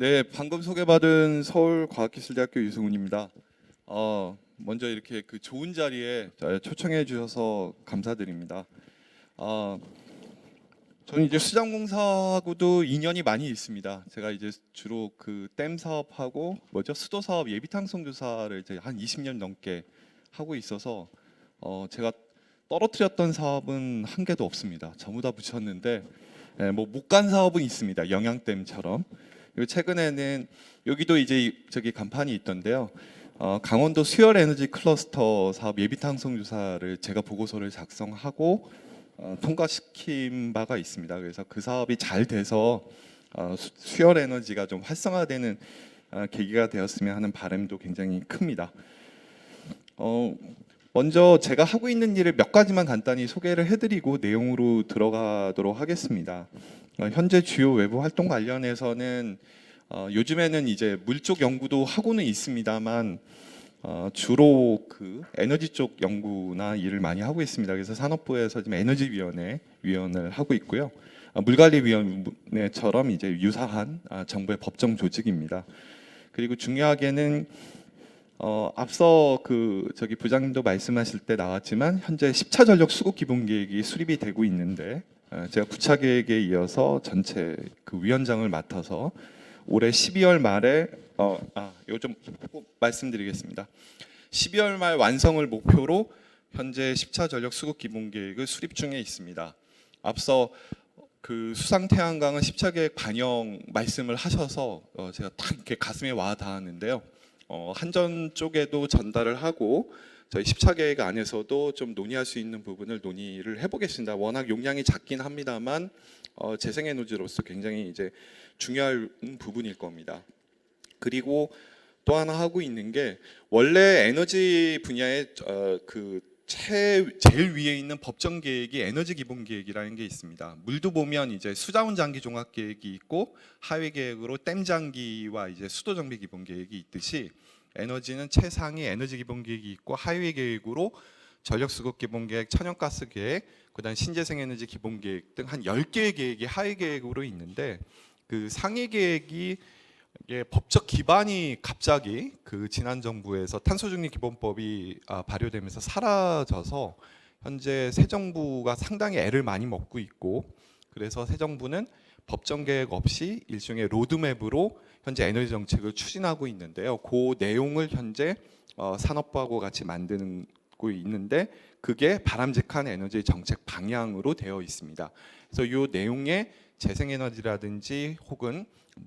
네, 방금 소개받은 서울과학기술대학교 유승훈입니다. 먼저 이렇게 그 좋은 자리에 초청해 주셔서 감사드립니다. 어, 저는 이제 수자공사하고도 인연이 많이 있습니다. 제가 이제 주로 그 댐 사업하고 수도 사업 예비 탕성 조사를 이제 한 20년 넘게 하고 있어서 제가 떨어뜨렸던 사업은 한 개도 없습니다. 전부 다 붙였는데 못 간 사업은 있습니다. 영양댐처럼. 그리고 최근에는 여기도 이제 저기 간판이 있던데요. 강원도 수열 에너지 클러스터 사업 예비 탕성 조사를 제가 보고서를 작성하고 통과시킨 바가 있습니다. 그래서 그 사업이 잘 돼서 수열 에너지가 좀 활성화되는 계기가 되었으면 하는 바람도 굉장히 큽니다. 먼저 제가 하고 있는 일을 몇 가지만 간단히 소개를 해드리고 내용으로 들어가도록 하겠습니다. 현재 주요 외부 활동 관련해서는 요즘에는 이제 물 쪽 연구도 하고는 있습니다만 주로 그 에너지 쪽 연구나 일을 많이 하고 있습니다. 그래서 산업부에서 지금 위원을 하고 있고요. 물관리위원회처럼 이제 유사한 정부의 법정 조직입니다. 그리고 중요하게는 앞서 그 저기 부장님도 말씀하실 때 나왔지만 현재 10차 전력 수급 기본 계획이 수립이 되고 있는데 제가 9차 계획에 이어서 전체 그 위원장을 맡아서 올해 12월 말에 이거 좀 꼭 말씀드리겠습니다. 12월 말 완성을 목표로 현재 10차 전력 수급 기본 계획을 수립 중에 있습니다. 앞서 그 수상 태양광은 10차 계획 반영 말씀을 하셔서 제가 딱 이렇게 가슴에 와 닿았는데요. 한전 쪽에도 전달을 하고 저희 10차 계획 안에서도 좀 논의할 수 있는 부분을 논의를 해보겠습니다. 워낙 용량이 작긴 합니다만 재생에너지로서 굉장히 이제 중요한 부분일 겁니다. 그리고 또 하나 하고 있는 게 원래 에너지 분야의 그 제일 위에 있는 법정 계획이 에너지 기본 계획이라는 게 있습니다. 물도 보면 이제 수자원 장기 종합 계획이 있고 하위 계획으로 댐 장기와 이제 수도 정비 기본 계획이 있듯이 에너지는 최상위 에너지 기본 계획이 있고 하위 계획으로 전력 수급 기본 계획, 천연가스 계획, 그다음 신재생 에너지 기본 계획 등 한 10개의 계획이 하위 계획으로 있는데 그 상위 계획이 이게 법적 기반이 갑자기 그 지난 정부에서 탄소중립 기본법이 발효되면서 사라져서 현재 새 정부가 상당히 애를 많이 먹고 있고 그래서 새 정부는 법정 계획 없이 일종의 로드맵으로 현재 에너지 정책을 추진하고 있는데요. 그 내용을 현재 산업부하고 같이 만들고 있는데 그게 바람직한 에너지 정책 방향으로 되어 있습니다. 그래서 이 내용에 재생에너지라든지 혹은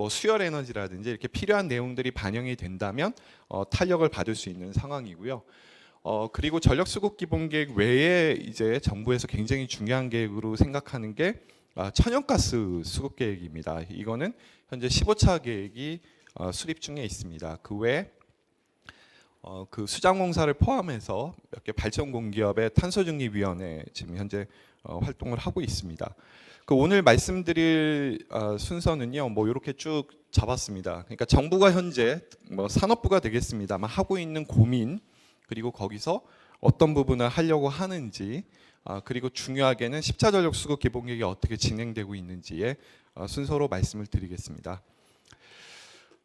수열 에너지라든지 이렇게 필요한 내용들이 반영이 된다면 탄력을 받을 수 있는 상황이고요. 그리고 전력 수급 기본 계획 외에 이제 정부에서 굉장히 중요한 계획으로 생각하는 게 천연가스 수급 계획입니다. 이거는 현재 15차 계획이 수립 중에 있습니다. 그 외에 그 수자공사를 포함해서 몇 개 발전 공기업의 탄소중립위원회 지금 현재 활동을 하고 있습니다. 그 오늘 말씀드릴 순서는요, 이렇게 쭉 잡았습니다. 그러니까 정부가 현재 산업부가 되겠습니다만 하고 있는 고민 그리고 거기서 어떤 부분을 하려고 하는지 그리고 중요하게는 10차 전력 수급 기본 계획이 어떻게 진행되고 있는지의 순서로 말씀을 드리겠습니다.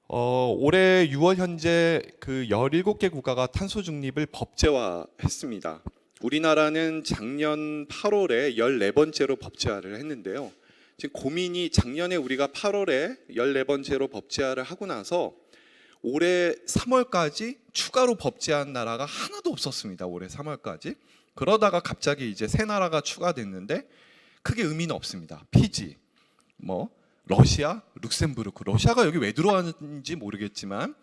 올해 6월 현재 그 17개 국가가 탄소 중립을 법제화했습니다. 우리나라는 작년 8월에 14번째로 법제화를 했는데요. 지금 고민이 작년에 우리가 8월에 14번째로 법제화를 하고 나서 올해 3월까지 추가로 법제한 나라가 하나도 없었습니다. 올해 3월까지. 그러다가 갑자기 이제 새 나라가 추가됐는데 크게 의미는 없습니다. 피지, 러시아, 룩셈부르크. 러시아가 여기 왜 들어왔는지 모르겠지만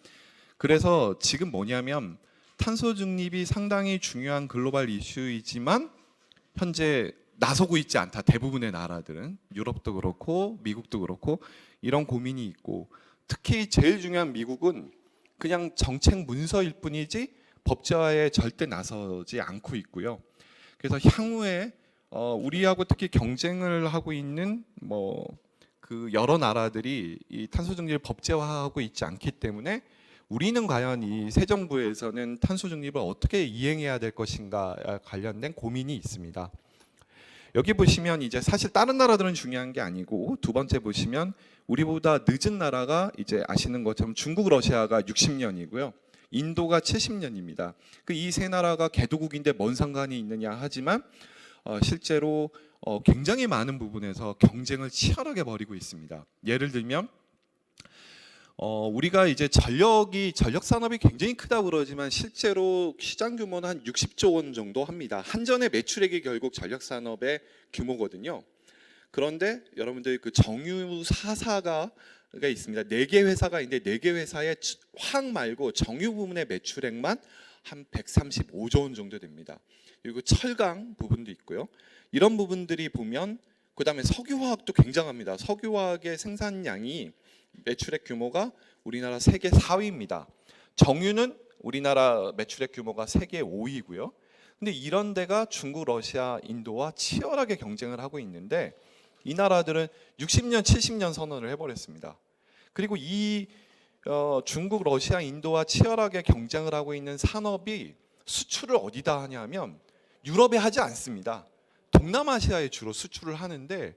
그래서 지금 뭐냐면 탄소 중립이 상당히 중요한 글로벌 이슈이지만 현재 나서고 있지 않다. 대부분의 나라들은 유럽도 그렇고 미국도 그렇고 이런 고민이 있고 특히 제일 중요한 미국은 그냥 정책 문서일 뿐이지 법제화에 절대 나서지 않고 있고요. 그래서 향후에 우리하고 특히 경쟁을 하고 있는 그 여러 나라들이 이 탄소 중립을 법제화하고 있지 않기 때문에 우리는 과연 이 새 정부에서는 탄소 중립을 어떻게 이행해야 될 것인가 관련된 고민이 있습니다. 여기 보시면 이제 사실 다른 나라들은 중요한 게 아니고 두 번째 보시면 우리보다 늦은 나라가 이제 아시는 것처럼 중국, 러시아가 60년이고요. 인도가 70년입니다. 그 이 세 나라가 개도국인데 뭔 상관이 있느냐 하지만 실제로 굉장히 많은 부분에서 경쟁을 치열하게 벌이고 있습니다. 예를 들면 우리가 이제 전력 산업이 굉장히 크다고 그러지만 실제로 시장 규모는 한 60조 원 정도 합니다. 한전의 매출액이 결국 전력 산업의 규모거든요. 그런데 여러분들 그 정유 4사가 있습니다. 4개 회사가 있는데 4개 회사의 화학 말고 정유 부문의 매출액만 한 135조 원 정도 됩니다. 그리고 철강 부분도 있고요. 이런 부분들이 보면 그다음에 석유화학도 굉장합니다. 석유화학의 생산량이 매출액 규모가 우리나라 세계 4위입니다. 정유는 우리나라 매출액 규모가 세계 5위고요. 근데 이런 데가 중국, 러시아, 인도와 치열하게 경쟁을 하고 있는데 이 나라들은 60년, 70년 선언을 해버렸습니다. 그리고 이 중국, 러시아, 인도와 치열하게 경쟁을 하고 있는 산업이 수출을 어디다 하냐면 유럽에 하지 않습니다. 동남아시아에 주로 수출을 하는데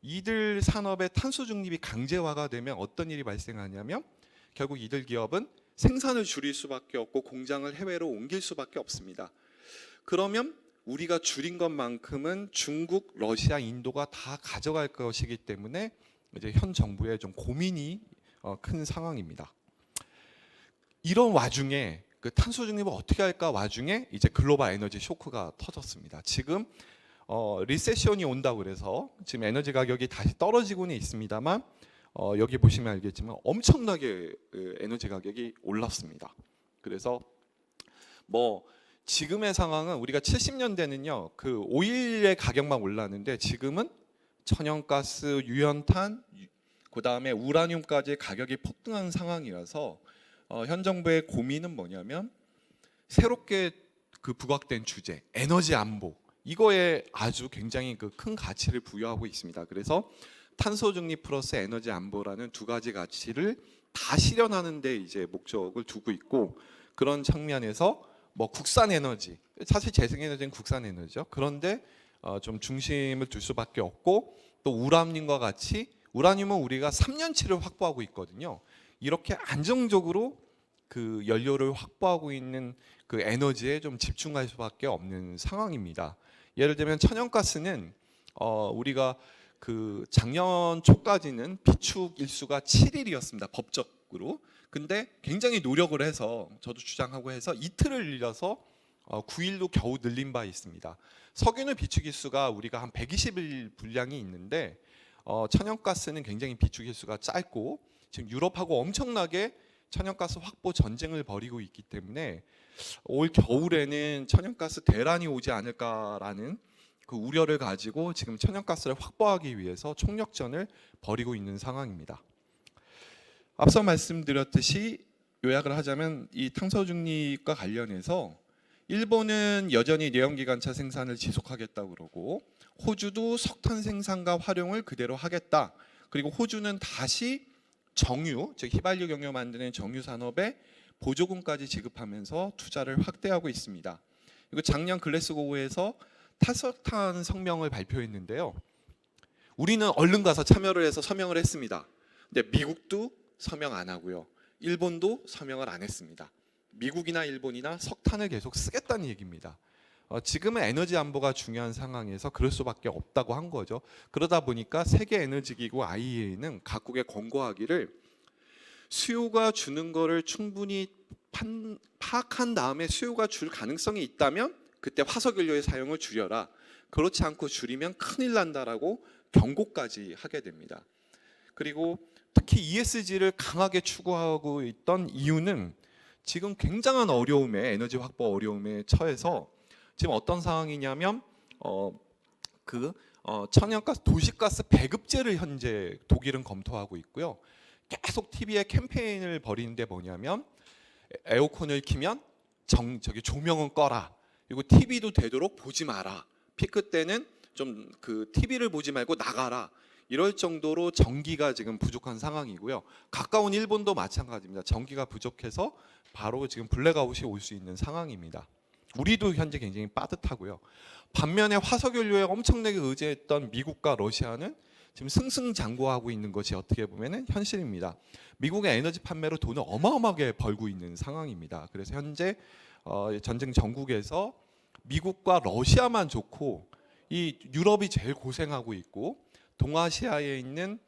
이들 산업의 탄소 중립이 강제화가 되면 어떤 일이 발생하냐면 결국 이들 기업은 생산을 줄일 수밖에 없고 공장을 해외로 옮길 수밖에 없습니다. 그러면 우리가 줄인 것만큼은 중국, 러시아, 인도가 다 가져갈 것이기 때문에 이제 현 정부의 좀 고민이 큰 상황입니다. 이런 와중에 그 탄소 중립을 어떻게 할까 와중에 이제 글로벌 에너지 쇼크가 터졌습니다. 지금 리세션이 온다고 그래서 지금 에너지 가격이 다시 떨어지고는 있습니다만 여기 보시면 알겠지만 엄청나게 에너지 가격이 올랐습니다. 그래서 뭐 지금의 상황은 우리가 70년대는요 그 오일의 가격만 올랐는데 지금은 천연가스, 유연탄, 그 다음에 우라늄까지 가격이 폭등한 상황이라서 현 정부의 고민은 뭐냐면 새롭게 그 부각된 주제 에너지 안보 이거에 아주 굉장히 그 큰 가치를 부여하고 있습니다. 그래서 탄소 중립 플러스 에너지 안보라는 두 가지 가치를 다 실현하는 데 이제 목적을 두고 있고 그런 측면에서 뭐 국산 에너지 사실 재생에너지는 국산 에너지죠. 그런데 좀 중심을 둘 수밖에 없고 또 우라늄과 같이 우라늄은 우리가 3년치를 확보하고 있거든요. 이렇게 안정적으로 그 연료를 확보하고 있는 그 에너지에 좀 집중할 수밖에 없는 상황입니다. 예를 들면 천연가스는 우리가 그 작년 초까지는 비축 일수가 7일이었습니다. 법적으로. 근데 굉장히 노력을 해서 저도 주장하고 해서 이틀을 늘려서 9일로 겨우 늘린 바 있습니다. 석유는 비축 일수가 우리가 한 120일 분량이 있는데 천연가스는 굉장히 비축 일수가 짧고 지금 유럽하고 엄청나게 천연가스 확보 전쟁을 벌이고 있기 때문에 올 겨울에는 천연가스 대란이 오지 않을까라는 그 우려를 가지고 지금 천연가스를 확보하기 위해서 총력전을 벌이고 있는 상황입니다. 앞서 말씀드렸듯이 요약을 하자면 이 탄소 중립과 관련해서 일본은 여전히 내연기관차 생산을 지속하겠다고 그러고 호주도 석탄 생산과 활용을 그대로 하겠다. 그리고 호주는 다시 정유, 즉 휘발유 경유 만드는 정유 산업에 보조금까지 지급하면서 투자를 확대하고 있습니다. 그리고 작년 글래스고우에서 탈석탄 성명을 발표했는데요. 우리는 얼른 가서 참여를 해서 서명을 했습니다. 근데 미국도 서명 안 하고요. 일본도 서명을 안 했습니다. 미국이나 일본이나 석탄을 계속 쓰겠다는 얘기입니다. 지금은 에너지 안보가 중요한 상황에서 그럴 수밖에 없다고 한 거죠. 그러다 보니까 세계에너지기구 IEA는 각국에 권고하기를 수요가 주는 거를 충분히 파악한 다음에 수요가 줄 가능성이 있다면 그때 화석연료의 사용을 줄여라. 그렇지 않고 줄이면 큰일 난다라고 경고까지 하게 됩니다. 그리고 특히 ESG를 강하게 추구하고 있던 이유는 지금 굉장한 어려움에 에너지 확보 어려움에 처해서 지금 어떤 상황이냐면 천연가스 도시가스 배급제를 현재 독일은 검토하고 있고요. 계속 TV에 캠페인을 벌이는데 뭐냐면 에어컨을 켜면 조명은 꺼라. 그리고 TV도 되도록 보지 마라. 피크 때는 좀 그 TV를 보지 말고 나가라. 이럴 정도로 전기가 지금 부족한 상황이고요. 가까운 일본도 마찬가지입니다. 전기가 부족해서 바로 지금 블랙아웃이 올 수 있는 상황입니다. 우리도 현재 굉장히 빠듯하고요. 반면에 화석연료에 엄청나게 의지했던 미국과 러시아는 지금 승승장구하고 있는 것이 어떻게 보면은 현실입니다. 미국의 에너지 판매로 돈을 어마어마하게 벌고 있는 상황입니다. 그래서 현재 전쟁 전국에서 미국과 러시아만 좋고 이 유럽이 제일 고생하고 있고 동아시아에 있는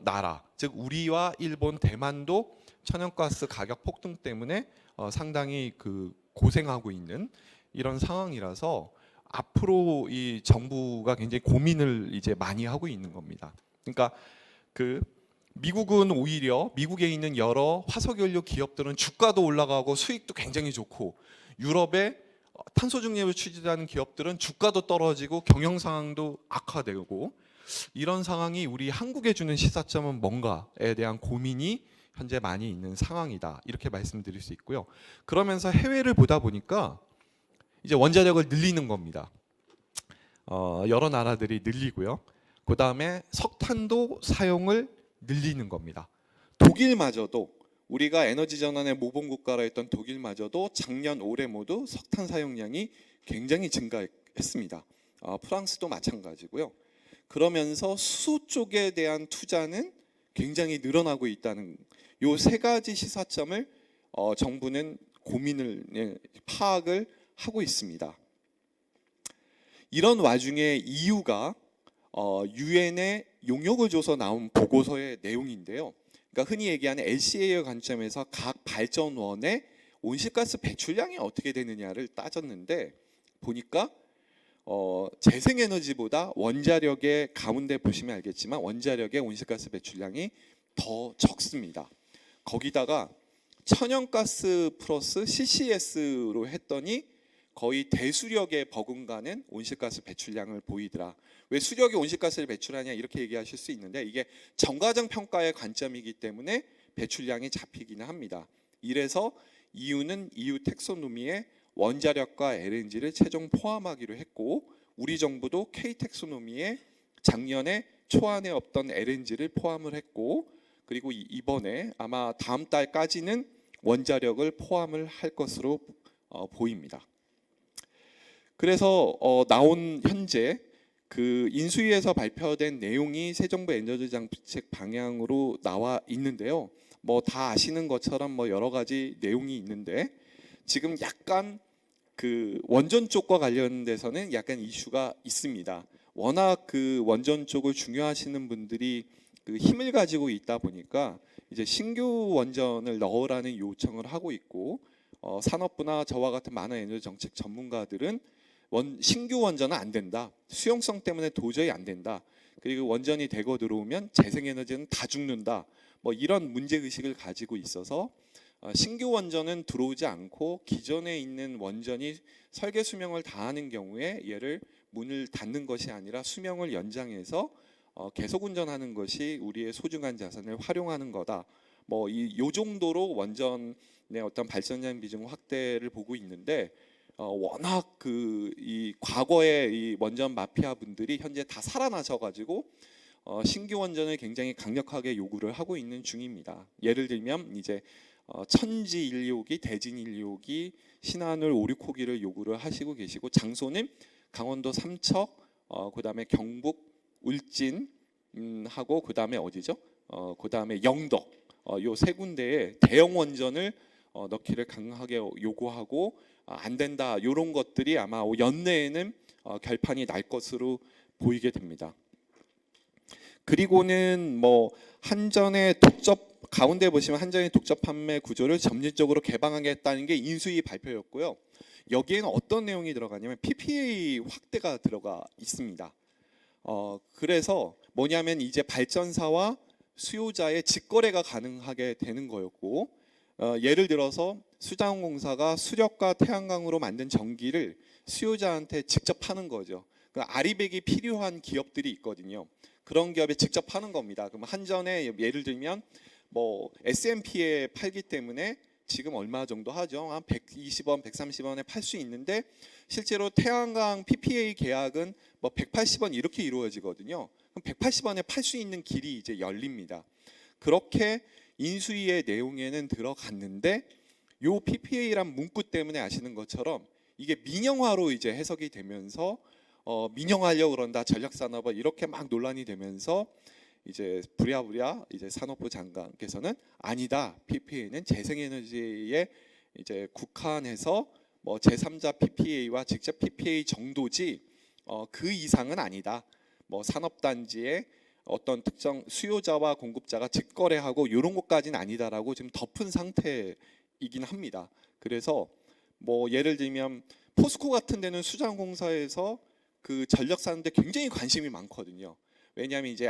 나라, 즉 우리와 일본, 대만도 천연가스 가격 폭등 때문에 상당히 고생하고 있는 이런 상황이라서 앞으로 이 정부가 굉장히 고민을 이제 많이 하고 있는 겁니다. 그러니까 미국은 오히려 미국에 있는 여러 화석연료 기업들은 주가도 올라가고 수익도 굉장히 좋고 유럽의 탄소 중립을 추진하는 기업들은 주가도 떨어지고 경영 상황도 악화되고 이런 상황이 우리 한국에 주는 시사점은 뭔가에 대한 고민이 현재 많이 있는 상황이다. 이렇게 말씀드릴 수 있고요. 그러면서 해외를 보다 보니까 이제 원자력을 늘리는 겁니다. 여러 나라들이 늘리고요. 그 다음에 석탄도 사용을 늘리는 겁니다. 독일마저도 우리가 에너지 전환의 모범 국가라 했던 독일마저도 작년 올해 모두 석탄 사용량이 굉장히 증가했습니다. 프랑스도 마찬가지고요. 그러면서 수소 쪽에 대한 투자는 굉장히 늘어나고 있다는 요 세 가지 시사점을 정부는 고민을 파악을 하고 있습니다. 이런 와중에 EU가 유엔에 용역을 줘서 나온 보고서의 내용인데요. 그러니까 흔히 얘기하는 LCA의 관점에서 각 발전원의 온실가스 배출량이 어떻게 되느냐를 따졌는데 보니까 재생에너지보다 원자력의 가운데 보시면 알겠지만 원자력의 온실가스 배출량이 더 적습니다. 거기다가 천연가스 플러스 CCS로 했더니 거의 대수력에 버금가는 온실가스 배출량을 보이더라. 왜 수력이 온실가스를 배출하냐 이렇게 얘기하실 수 있는데 이게 정과정 평가의 관점이기 때문에 배출량이 잡히기는 합니다. 이래서 EU는 EU 텍소노미에 원자력과 LNG를 최종 포함하기로 했고 우리 정부도 K 텍소노미에 작년에 초안에 없던 LNG를 포함을 했고 그리고 이번에 아마 다음 달까지는 원자력을 포함을 할 것으로 보입니다. 그래서 나온 현재 인수위에서 발표된 내용이 새 정부 에너지 정책 방향으로 나와 있는데요. 뭐 다 아시는 것처럼 뭐 여러 가지 내용이 있는데 지금 약간 원전 쪽과 관련돼서는 약간 이슈가 있습니다. 워낙 원전 쪽을 중요하시는 분들이 힘을 가지고 있다 보니까 이제 신규 원전을 넣으라는 요청을 하고 있고 산업부나 저와 같은 많은 에너지 정책 전문가들은 신규 원전은 안 된다. 수용성 때문에 도저히 안 된다. 그리고 원전이 대거 들어오면 재생에너지는 다 죽는다. 뭐 이런 문제의식을 가지고 있어서 신규 원전은 들어오지 않고 기존에 있는 원전이 설계 수명을 다하는 경우에 얘를 문을 닫는 것이 아니라 수명을 연장해서 계속 운전하는 것이 우리의 소중한 자산을 활용하는 거다. 뭐 이 정도로 원전의 어떤 발전량 비중 확대를 보고 있는데 워낙 이 과거의 이 원전 마피아 분들이 현재 다 살아나셔가지고 신규 원전을 굉장히 강력하게 요구를 하고 있는 중입니다. 예를 들면 이제 천지 1호기, 대진 1호기, 신한울 5, 6호기를 요구를 하시고 계시고 장소는 강원도 삼척, 그다음에 경북 울진 하고 그다음에 어디죠? 그다음에 영덕 요 세 군데에 대형 원전을 넣기를 강하게 요구하고 안 된다 이런 것들이 아마 연내에는 결판이 날 것으로 보이게 됩니다. 그리고는 뭐 한전의 독점 가운데 보시면 한전의 독점 판매 구조를 점진적으로 개방하겠다는 게 인수위 발표였고요. 여기에는 어떤 내용이 들어가냐면 PPA 확대가 들어가 있습니다. 그래서 뭐냐면 이제 발전사와 수요자의 직거래가 가능하게 되는 거였고 예를 들어서 수자원공사가 수력과 태양광으로 만든 전기를 수요자한테 직접 파는 거죠. 아리백이 필요한 기업들이 있거든요. 그런 기업에 직접 파는 겁니다. 그럼 한전에 예를 들면 뭐 S&P에 팔기 때문에 지금 얼마 정도 하죠? 한 120원, 130원에 팔 수 있는데 실제로 태양광 PPA 계약은 뭐 180원 이렇게 이루어지거든요. 그럼 180원에 팔 수 있는 길이 이제 열립니다. 그렇게 인수위의 내용에는 들어갔는데 요 PPA란 문구 때문에 아시는 것처럼 이게 민영화로 이제 해석이 되면서 민영화하려고 그런다, 전략산업을 이렇게 막 논란이 되면서 이제 부랴부랴 이제 산업부 장관께서는 아니다. PPA는 재생에너지에 이제 국한해서 뭐 제3자 PPA와 직접 PPA 정도지 그 이상은 아니다. 뭐 산업단지의 어떤 특정 수요자와 공급자가 직거래하고 이런 것까지는 아니다라고 지금 덮은 상태이긴 합니다. 그래서 뭐 예를 들면 포스코 같은 데는 수자원공사에서 그 전력 사는데 굉장히 관심이 많거든요. 왜냐하면 이제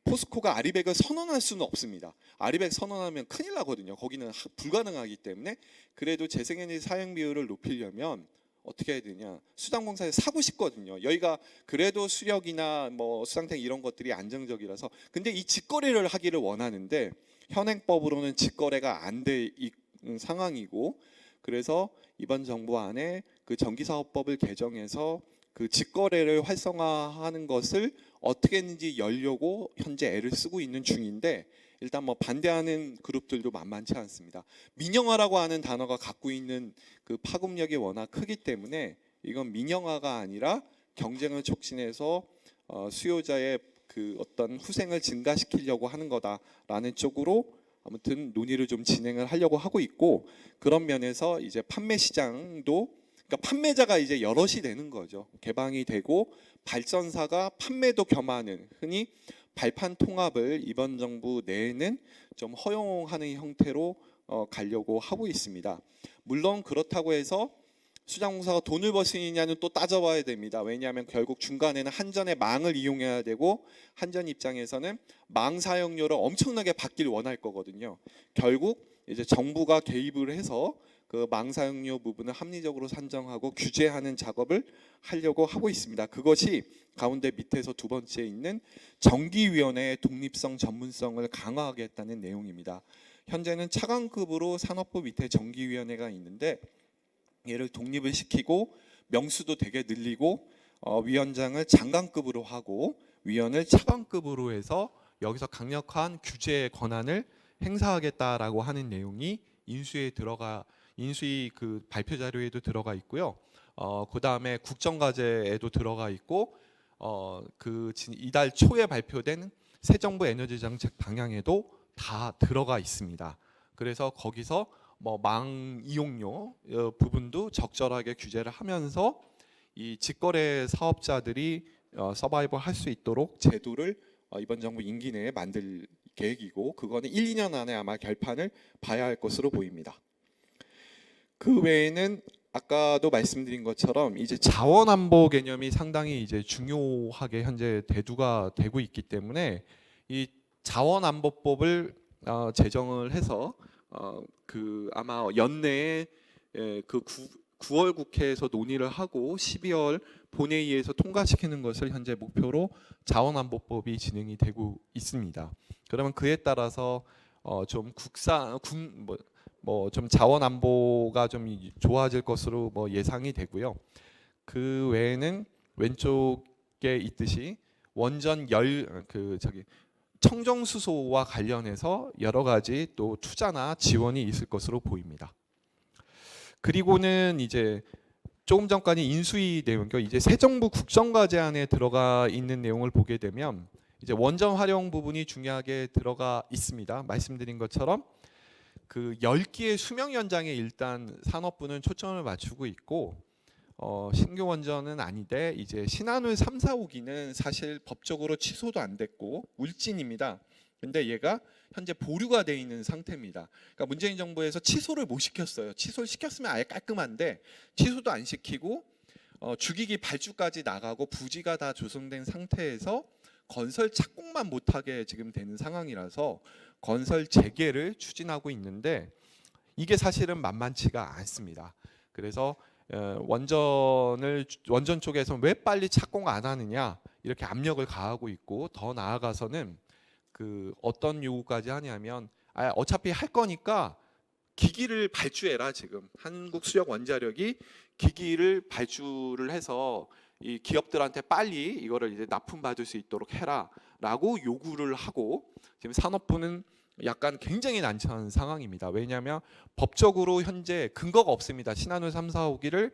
포스코가 아리백을 선언할 수는 없습니다. 아리백 선언하면 큰일 나거든요. 거기는 불가능하기 때문에. 그래도 재생에너지 사용 비율을 높이려면 어떻게 해야 되냐, 수자원공사에 사고 싶거든요. 여기가 그래도 수력이나 뭐 수상탱 이런 것들이 안정적이라서. 근데 이 직거래를 하기를 원하는데 현행법으로는 직거래가 안 돼 있는 상황이고, 그래서 이번 정부 안에 그 전기사업법을 개정해서 그 직거래를 활성화하는 것을 어떻게 했는지 열려고 현재 애를 쓰고 있는 중인데, 일단 뭐 반대하는 그룹들도 만만치 않습니다. 민영화라고 하는 단어가 갖고 있는 그 파급력이 워낙 크기 때문에 이건 민영화가 아니라 경쟁을 촉진해서 수요자의 그 어떤 후생을 증가시키려고 하는 거다라는 쪽으로 아무튼 논의를 좀 진행을 하려고 하고 있고, 그런 면에서 이제 판매 시장도, 그러니까 판매자가 이제 여럿이 되는 거죠. 개방이 되고 발전사가 판매도 겸하는, 흔히 발판 통합을 이번 정부 내에는 좀 허용하는 형태로 가려고 하고 있습니다. 물론 그렇다고 해서 수자원공사가 돈을 벌 수 있느냐는 또 따져봐야 됩니다. 왜냐하면 결국 중간에는 한전의 망을 이용해야 되고, 한전 입장에서는 망 사용료를 엄청나게 받길 원할 거거든요. 결국 이제 정부가 개입을 해서 그 망 사용료 부분을 합리적으로 산정하고 규제하는 작업을 하려고 하고 있습니다. 그것이 가운데 밑에서 두 번째 있는 정기위원회의 독립성, 전문성을 강화하겠다는 내용입니다. 현재는 차관급으로 산업부 밑에 정기위원회가 있는데, 얘를 독립을 시키고 명수도 되게 늘리고 위원장을 장관급으로 하고 위원을 차관급으로 해서 여기서 강력한 규제의 권한을 행사하겠다라고 하는 내용이 인수위 그 발표 자료에도 들어가 있고요. 그 다음에 국정과제에도 들어가 있고, 이달 초에 발표된 새 정부 에너지 정책 방향에도 다 들어가 있습니다. 그래서 거기서 뭐 망 이용료 부분도 적절하게 규제를 하면서 이 직거래 사업자들이 서바이벌 할 수 있도록 제도를 이번 정부 임기 내에 만들 계획이고, 그거는 1, 2년 안에 아마 결판을 봐야 할 것으로 보입니다. 그 외에는 아까도 말씀드린 것처럼 이제 자원 안보 개념이 상당히 이제 중요하게 현재 대두가 되고 있기 때문에 이 자원 안보법을 제정을 해서 그 아마 연내에 그 9월 국회에서 논의를 하고 12월 본회의에서 통과시키는 것을 현재 목표로 자원안보법이 진행이 되고 있습니다. 그러면 그에 따라서 좀 좀 자원 안보가 좀 좋아질 것으로 뭐 예상이 되고요. 그 외에는 왼쪽에 있듯이 원전 청정 수소와 관련해서 여러 가지 또 투자나 지원이 있을 것으로 보입니다. 그리고는 이제 조금 전까지 인수위 내용, 이제 새 정부 국정과제 안에 들어가 있는 내용을 보게 되면 이제 원전 활용 부분이 중요하게 들어가 있습니다. 말씀드린 것처럼 그 10기의 수명 연장에 일단 산업부는 초점을 맞추고 있고, 신규 원전은 아닌데 이제 신한울 3, 4호기는 사실 법적으로 취소도 안 됐고 울진입니다. 근데 얘가 현재 보류가 돼 있는 상태입니다. 그러니까 문재인 정부에서 취소를 못 시켰어요. 취소를 시켰으면 아예 깔끔한데 취소도 안 시키고 주기기 발주까지 나가고 부지가 다 조성된 상태에서 건설 착공만 못하게 지금 되는 상황이라서 건설 재개를 추진하고 있는데, 이게 사실은 만만치가 않습니다. 그래서 원전 쪽에서 왜 빨리 착공 안 하느냐 이렇게 압력을 가하고 있고, 더 나아가서는 그 어떤 요구까지 하냐면 어차피 할 거니까 기기를 발주해라. 지금 한국수력원자력이 기기를 발주를 해서 이 기업들한테 빨리 이거를 이제 납품받을 수 있도록 해라라고 요구를 하고, 지금 산업부는 약간 굉장히 난처한 상황입니다. 왜냐하면 법적으로 현재 근거가 없습니다. 신한울 3, 4호기를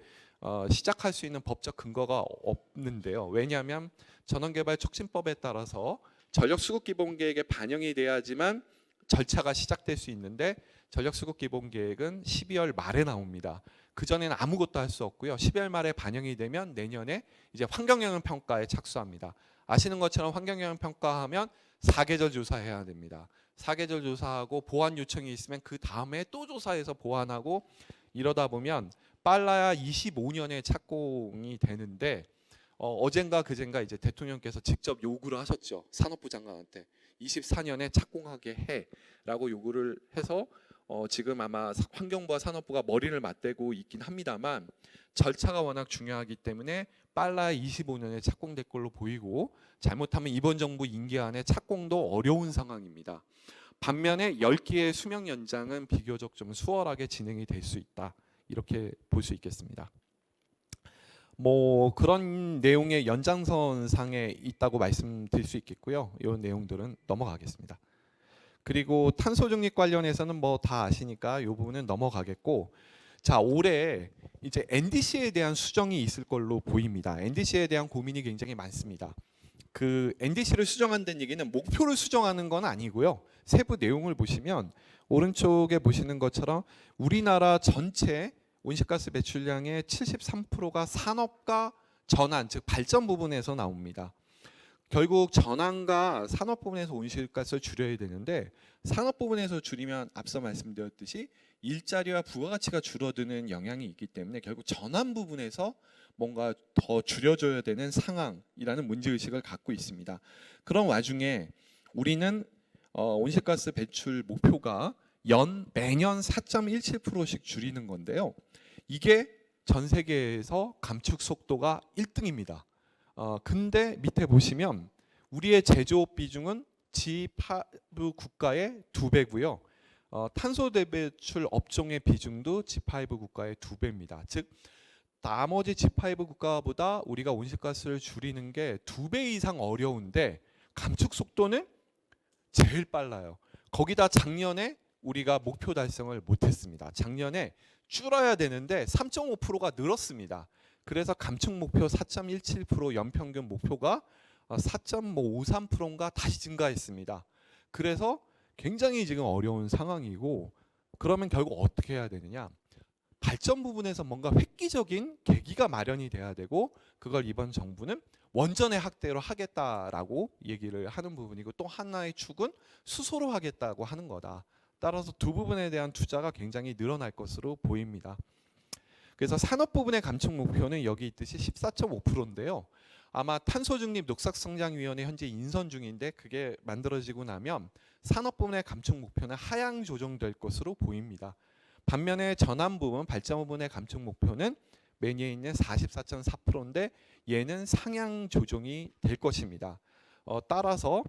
시작할 수 있는 법적 근거가 없는데요. 왜냐하면 전원개발 촉진법에 따라서 전력수급기본계획에 반영이 돼야지만 절차가 시작될 수 있는데 전력수급기본계획은 12월 말에 나옵니다. 그 전에는 아무것도 할 수 없고요. 12월 말에 반영이 되면 내년에 이제 환경영향 평가에 착수합니다. 아시는 것처럼 환경영향 평가하면 사계절 조사해야 됩니다. 사계절 조사하고 보완 요청이 있으면 그 다음에 또 조사해서 보완하고 이러다 보면 빨라야 25년에 착공이 되는데 어젠가 그젠가 이제 대통령께서 직접 요구를 하셨죠. 산업부 장관한테 24년에 착공하게 해라고 요구를 해서 지금 아마 환경부와 산업부가 머리를 맞대고 있긴 합니다만 절차가 워낙 중요하기 때문에 빨라야 25년에 착공될 걸로 보이고 잘못하면 이번 정부 임기 안에 착공도 어려운 상황입니다. 반면에 10기의 수명 연장은 비교적 좀 수월하게 진행이 될 수 있다. 이렇게 볼 수 있겠습니다. 뭐 그런 내용의 연장선상에 있다고 말씀드릴 수 있겠고요. 이런 내용들은 넘어가겠습니다. 그리고 탄소 중립 관련해서는 뭐 다 아시니까 이 부분은 넘어가겠고, 자 올해 이제 NDC에 대한 수정이 있을 걸로 보입니다. NDC에 대한 고민이 굉장히 많습니다. 그 NDC를 수정한다는 얘기는 목표를 수정하는 건 아니고요. 세부 내용을 보시면 오른쪽에 보시는 것처럼 우리나라 전체 온실가스 배출량의 73%가 산업과 전환, 즉 발전 부분에서 나옵니다. 결국 전환과 산업 부분에서 온실가스를 줄여야 되는데 산업 부분에서 줄이면 앞서 말씀드렸듯이 일자리와 부가가치가 줄어드는 영향이 있기 때문에 결국 전환 부분에서 뭔가 더 줄여줘야 되는 상황이라는 문제의식을 갖고 있습니다. 그런 와중에 우리는 온실가스 배출 목표가 매년 4.17%씩 줄이는 건데요. 이게 전 세계에서 감축 속도가 1등입니다. 근데 밑에 보시면 우리의 제조업 비중은 G5 국가의 2배고요. 탄소 대배출 업종의 비중도 G5 국가의 2배입니다. 즉 나머지 G5 국가보다 우리가 온실가스를 줄이는 게 2배 이상 어려운데 감축 속도는 제일 빨라요. 거기다 작년에 우리가 목표 달성을 못했습니다. 작년에 줄어야 되는데 3.5%가 늘었습니다. 그래서 감축 목표 4.17% 연평균 목표가 4.53%인가 다시 증가했습니다. 그래서 굉장히 지금 어려운 상황이고, 그러면 결국 어떻게 해야 되느냐? 발전 부분에서 뭔가 획기적인 계기가 마련이 돼야 되고, 그걸 이번 정부는 원전의 확대로 하겠다라고 얘기를 하는 부분이고, 또 하나의 축은 수소로 하겠다고 하는 거다. 따라서 두 부분에 대한 투자가 굉장히 늘어날 것으로 보입니다. 그래서 산업 부분의 감축 목표는 여기 있듯이 14.5%인데요. 아마 탄소중립 녹색성장위원회 현재 인선 중인데 그게 만들어지고 나면 산업 부분의 감축 목표는 하향 조정될 것으로 보입니다. 반면에 전환 부분, 발전 부분의 감축 목표는 매니에 있는 44.4%인데 얘는 상향 조정이 될 것입니다. 따라서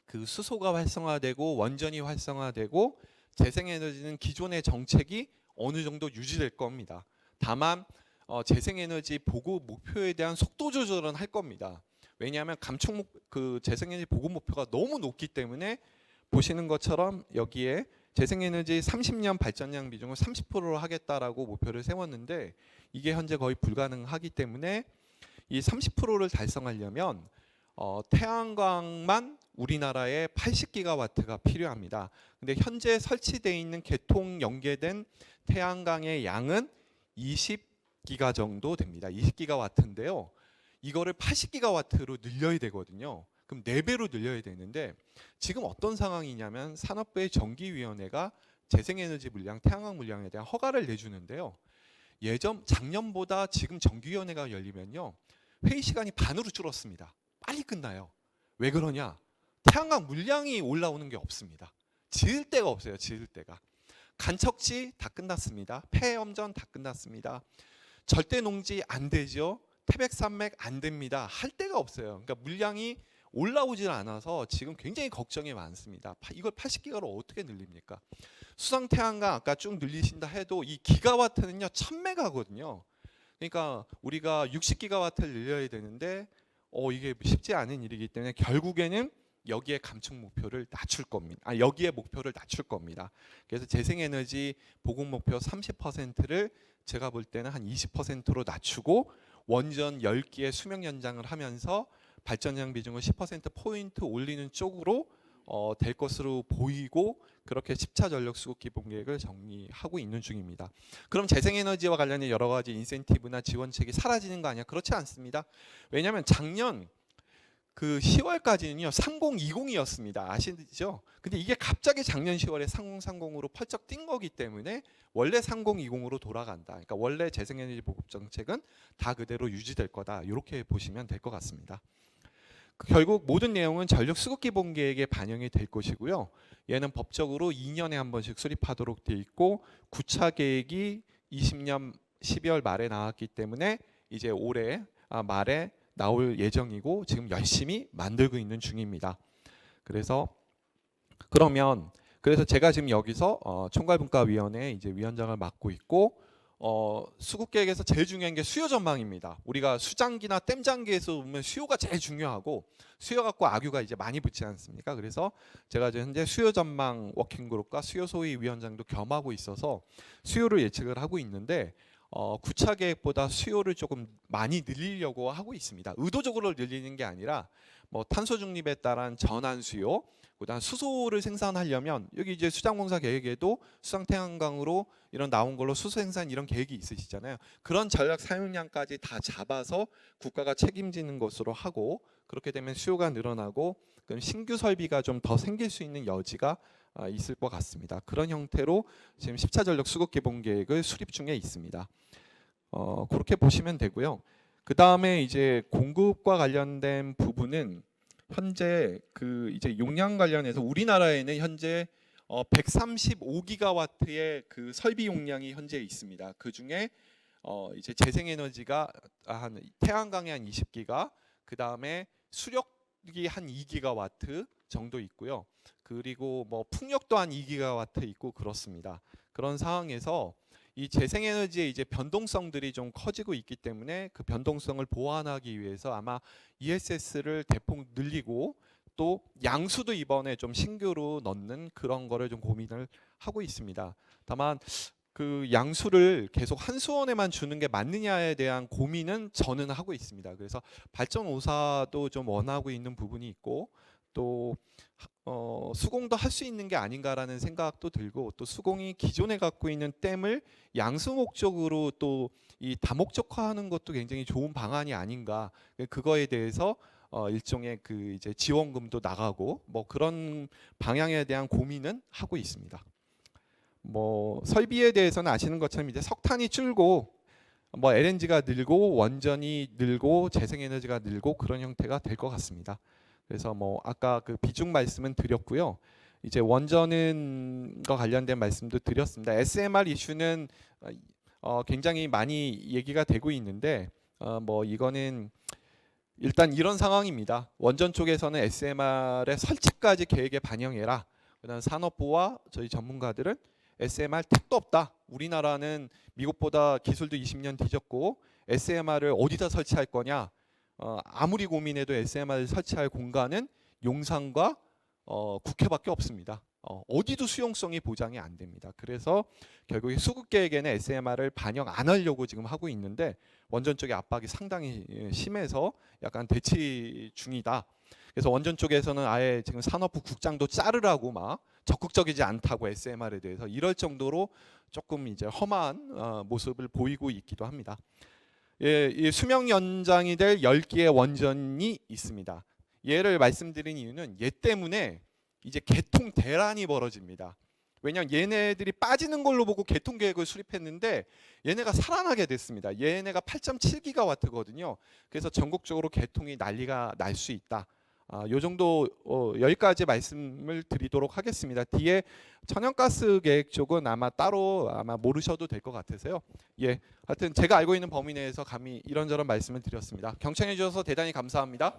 그 수소가 활성화되고 원전이 활성화되고 재생에너지는 기존의 정책이 어느 정도 유지될 겁니다. 다만 재생에너지 보급 목표에 대한 속도 조절은 할 겁니다. 왜냐하면 그 재생에너지 보급 목표가 너무 높기 때문에 보시는 것처럼 여기에 재생에너지 30년 발전량 비중을 30%로 하겠다라고 목표를 세웠는데 이게 현재 거의 불가능하기 때문에 이 30%를 달성하려면 태양광만 우리나라에 80기가와트가 필요합니다. 근데 현재 설치되어 있는 개통 연계된 태양광의 양은 20기가 정도 됩니다. 20기가와트인데요. 이거를 80기가와트로 늘려야 되거든요. 그럼 4배로 늘려야 되는데 지금 어떤 상황이냐면 산업부의 정기위원회가 재생에너지 물량, 태양광 물량에 대한 허가를 내주는데요. 작년보다 지금 정기위원회가 열리면요. 회의 시간이 반으로 줄었습니다. 빨리 끝나요. 왜 그러냐? 태양광 물량이 올라오는 게 없습니다. 지을 데가 없어요. 지을 데가. 간척지 다 끝났습니다. 폐염전 다 끝났습니다. 절대 농지 안 되죠. 태백산맥 안 됩니다. 할 데가 없어요. 그러니까 물량이 올라오질 않아서 지금 굉장히 걱정이 많습니다. 이걸 80기가로 어떻게 늘립니까? 수성 태양광 아까 쭉 늘리신다 해도 이 기가와트는요 1000메가거든요. 그러니까 우리가 60기가와트를 늘려야 되는데 이게 쉽지 않은 일이기 때문에 결국에는 여기에 감축 목표를 낮출 겁니다. 여기에 목표를 낮출 겁니다. 그래서 재생에너지 보급 목표 30%를 제가 볼 때는 한 20%로 낮추고 원전 10기의 수명 연장을 하면서 발전량 비중을 10%포인트 올리는 쪽으로 될 것으로 보이고 그렇게 10차 전력 수급 기본 계획을 정리하고 있는 중입니다. 그럼 재생에너지와 관련된 여러 가지 인센티브나 지원책이 사라지는 거 아니야? 그렇지 않습니다. 왜냐하면 작년 그 10월까지는요 3020이었습니다. 아시죠? 근데 이게 갑자기 작년 10월에 3030으로 펄쩍 뛴 거기 때문에 원래 3020으로 돌아간다. 그러니까 원래 재생에너지 보급 정책은 다 그대로 유지될 거다. 이렇게 보시면 될 것 같습니다. 결국 모든 내용은 전력 수급 기본 계획에 반영이 될 것이고요. 얘는 법적으로 2년에 한 번씩 수립하도록 되어 있고 9차 계획이 20년 12월 말에 나왔기 때문에 이제 올해 말에 나올 예정이고 지금 열심히 만들고 있는 중입니다. 그래서 제가 지금 여기서 총괄분과위원회 이제 위원장을 맡고 있고 수급 계획에서 제일 중요한 게 수요 전망입니다. 우리가 수장기나 댐장기에서 보면 수요가 제일 중요하고 수요 갖고 악유가 이제 많이 붙지 않습니까? 그래서 제가 현재 수요 전망 워킹그룹과 수요 소위 위원장도 겸하고 있어서 수요를 예측을 하고 있는데 9차 계획보다 수요를 조금 많이 늘리려고 하고 있습니다. 의도적으로 늘리는 게 아니라 뭐 탄소 중립에 따른 전환 수요, 그다음 수소를 생산하려면 여기 이제 수장공사 계획에도 수상 태양광으로 이런 나온 걸로 수소 생산 이런 계획이 있으시잖아요. 그런 전략 사용량까지 다 잡아서 국가가 책임지는 것으로 하고 그렇게 되면 수요가 늘어나고 그럼 신규 설비가 좀 더 생길 수 있는 여지가 있을 것 같습니다. 그런 형태로 지금 10차 전력 수급 기본 계획을 수립 중에 있습니다. 그렇게 보시면 되고요. 그 다음에 이제 공급과 관련된 부분은 현재 그 이제 용량 관련해서 우리나라에는 현재 135기가와트의 그 설비 용량이 현재 있습니다. 그 중에 이제 재생에너지가 한 태양광이 한 20기가, 그 다음에 수력이 한 2기가와트 정도 있고요. 그리고 뭐 풍력도 한 2기가와트 있고 그렇습니다. 그런 상황에서 이 재생에너지의 이제 변동성들이 좀 커지고 있기 때문에 그 변동성을 보완하기 위해서 아마 ESS를 대폭 늘리고 또 양수도 이번에 좀 신규로 넣는 그런 거를 좀 고민을 하고 있습니다. 다만 그 양수를 계속 한수원에만 주는 게 맞느냐에 대한 고민은 저는 하고 있습니다. 그래서 발전 5사도 좀 원하고 있는 부분이 있고 또 수공도 할 수 있는 게 아닌가라는 생각도 들고 또 수공이 기존에 갖고 있는 댐을 양수 목적으로 또 이 다목적화하는 것도 굉장히 좋은 방안이 아닌가, 그거에 대해서 일종의 그 이제 지원금도 나가고 뭐 그런 방향에 대한 고민은 하고 있습니다. 뭐 설비에 대해서는 아시는 것처럼 이제 석탄이 줄고 뭐 LNG가 늘고 원전이 늘고 재생에너지가 늘고 그런 형태가 될 것 같습니다. 그래서 뭐 아까 그 비중 말씀은 드렸고요. 이제 원전은 과 관련된 말씀도 드렸습니다. SMR 이슈는 굉장히 많이 얘기가 되고 있는데 뭐 이거는 일단 이런 상황입니다. 원전 쪽에서는 SMR의 설치까지 계획에 반영해라. 그다음 산업부와 저희 전문가들은 SMR 택도 없다. 우리나라는 미국보다 기술도 20년 뒤졌고 SMR을 어디다 설치할 거냐? 아무리 고민해도 SMR을 설치할 공간은 용산과 국회밖에 없습니다. 어디도 수용성이 보장이 안 됩니다. 그래서 결국에 수급 계획에는 SMR을 반영 안 하려고 지금 하고 있는데 원전 쪽의 압박이 상당히 심해서 약간 대치 중이다. 그래서 원전 쪽에서는 아예 지금 산업부 국장도 자르라고 막 적극적이지 않다고 SMR에 대해서 이럴 정도로 조금 이제 험한 모습을 보이고 있기도 합니다. 예, 이 수명 연장이 될 10기의 원전이 있습니다. 얘를 말씀드린 이유는 얘 때문에 이제 개통 대란이 벌어집니다. 왜냐하면 얘네들이 빠지는 걸로 보고 개통 계획을 수립했는데 얘네가 살아나게 됐습니다. 얘네가 8.7기가와트거든요. 그래서 전국적으로 개통이 난리가 날 수 있다. 요 정도 여기까지 말씀을 드리도록 하겠습니다. 뒤에 천연가스 계획 쪽은 아마 따로 모르셔도 될 것 같아서요. 예, 하여튼 제가 알고 있는 범위 내에서 감히 이런저런 말씀을 드렸습니다. 경청해 주셔서 대단히 감사합니다.